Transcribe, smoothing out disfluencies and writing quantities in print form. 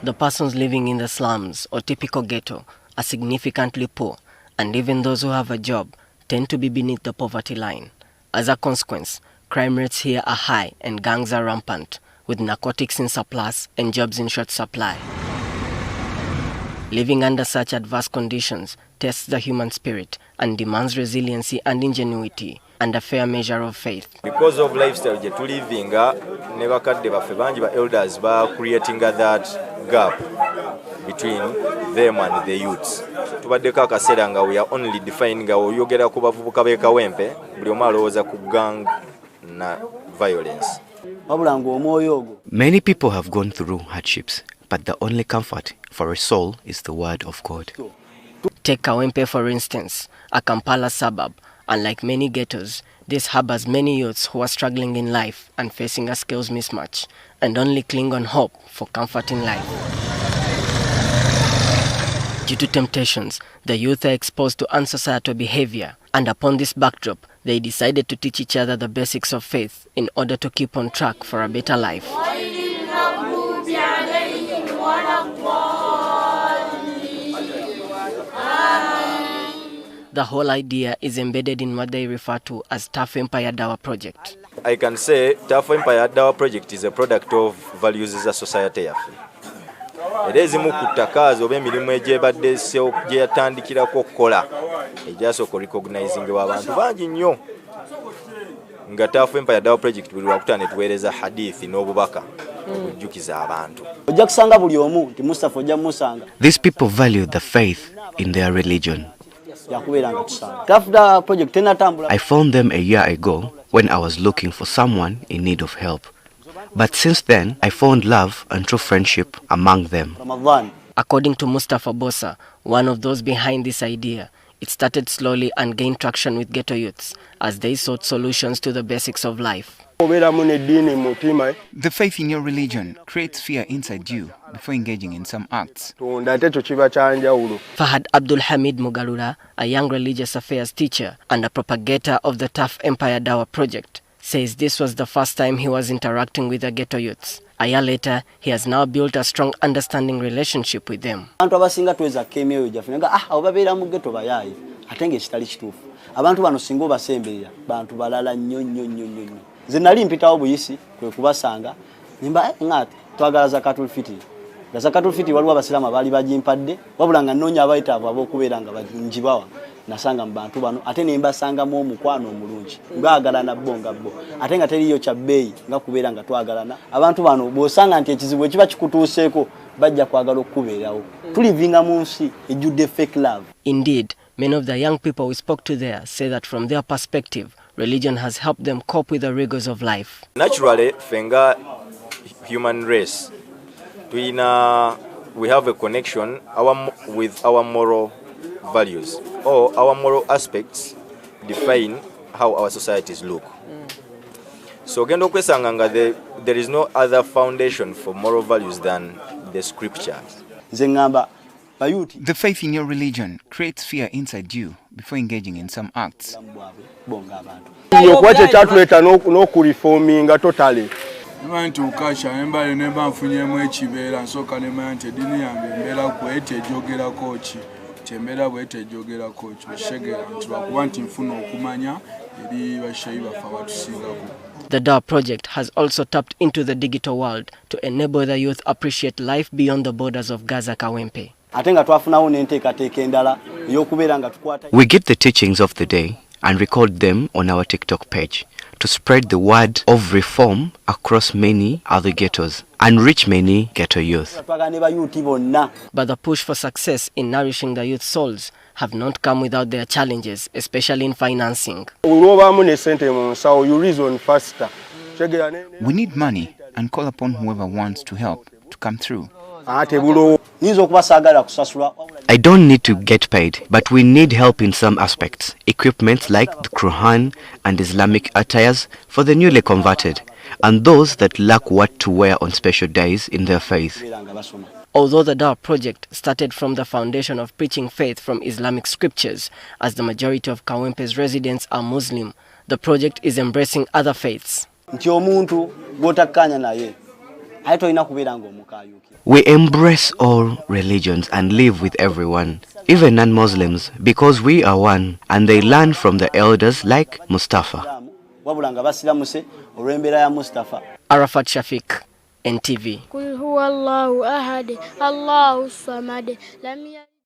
The persons living in the slums or typical ghetto are significantly poor, and even those who have a job tend to be beneath the poverty line. As a consequence, crime rates here are high and gangs are rampant, with narcotics in surplus and jobs in short supply. Living under such adverse conditions tests the human spirit and demands resiliency and ingenuity and a fair measure of faith. Because of lifestyle je tulivinga ne bakadde baffe bangi ba elders ba creating that gap between them and the youths. Tubaddeko akaseera nga we are only defining nga oyogera ku bavubuka b'e Kawempe buli omu alowooza ku gang na violence. Many people have gone through hardships, but the only comfort for a soul is the word of God. Take Kawempe for instance, a Kampala suburb. Unlike many ghettos, this harbors many youths who are struggling in life and facing a skills mismatch, and only cling on hope for comfort in life. Due to temptations, the youth are exposed to unsocietal behavior, and upon this backdrop, they decided to teach each other the basics of faith in order to keep on track for a better life. The whole idea is embedded in what they refer to as Tough Empire Dawa Project. I can say Tough Empire Dawa Project is a product of values as a society. Era ezimu ku ttaka oba emirimu egyebadde gye yatandikirako okukola egyasooka recognizing abantu bangi nnyo nga Tough Empire Dawa Project buli lwakuta ne tuweereza hadithi n'obubaka okujjukiza abantu. These people value the faith in their religion. I found them a year ago when I was looking for someone in need of help. But since then, I found love and true friendship among them. According to Mustafa Bossa, one of those behind this idea, it started slowly and gained traction with ghetto youths as they sought solutions to the basics of life. The faith in your religion creates fear inside you before engaging in some acts. Fahad Abdul Hamid Mugarura, a young religious affairs teacher and a propagator of the Tough Empire Dawa Project, says this was the first time he was interacting with the ghetto youths. A year later, he has now built a strong understanding relationship with them. Zenali mpitawo buyisi kwe kubasanga nimba ngati twagala zakatul fiti. Zakatul fiti waliwo abasiramu abali bagimpadde wabula nga nnonya abayitaavu abokubeera nga banjibawa nasanga mu bantu bano ate ne mbasanga mu omukwano omulungi ngaagalana bo nga bo ate nga teriyo kya bbeeyi nga kubeera nga twagalana abantu bano bw'osanga nti ekizibu ekiba kikutuuseeko bajja kwagala okubeerawo tulivinga mu nsi ejjudde fake love. Indeed, many of the young people we spoke to there say that from their perspective, religion has helped them cope with the rigors of life. Naturally, fenga human race, we have a connection with our moral values, or our moral aspects define how our societies look. So there is no other foundation for moral values than the scriptures. The faith in your religion creates fear inside you before engaging in some acts. The DAW project has also tapped into the digital world to enable the youth appreciate life beyond the borders of Gaza Kawempe. We get the teachings of the day and record them on our TikTok page to spread the word of reform across many other ghettos and reach many ghetto youth. But the push for success in nourishing the youth's souls have not come without their challenges, especially in financing. We need money and call upon whoever wants to help to come through. I don't need to get paid, but we need help in some aspects. Equipment like the Quran and Islamic attires for the newly converted, and those that lack what to wear on special days in their faith. Although the DAW project started from the foundation of preaching faith from Islamic scriptures, as the majority of Kawempe's residents are Muslim, the project is embracing other faiths. ate tolina kubeera ng'omukayuukira. We embrace all religions and live with everyone, even non-Muslims, because we are one, and they learn from the elders like Mustafa. Wabula nga basiramuse olw'embeera ya Mustafa. Arafat Shafiq, NTV. Qul huwa Allahu ahad, Allahu samad, lam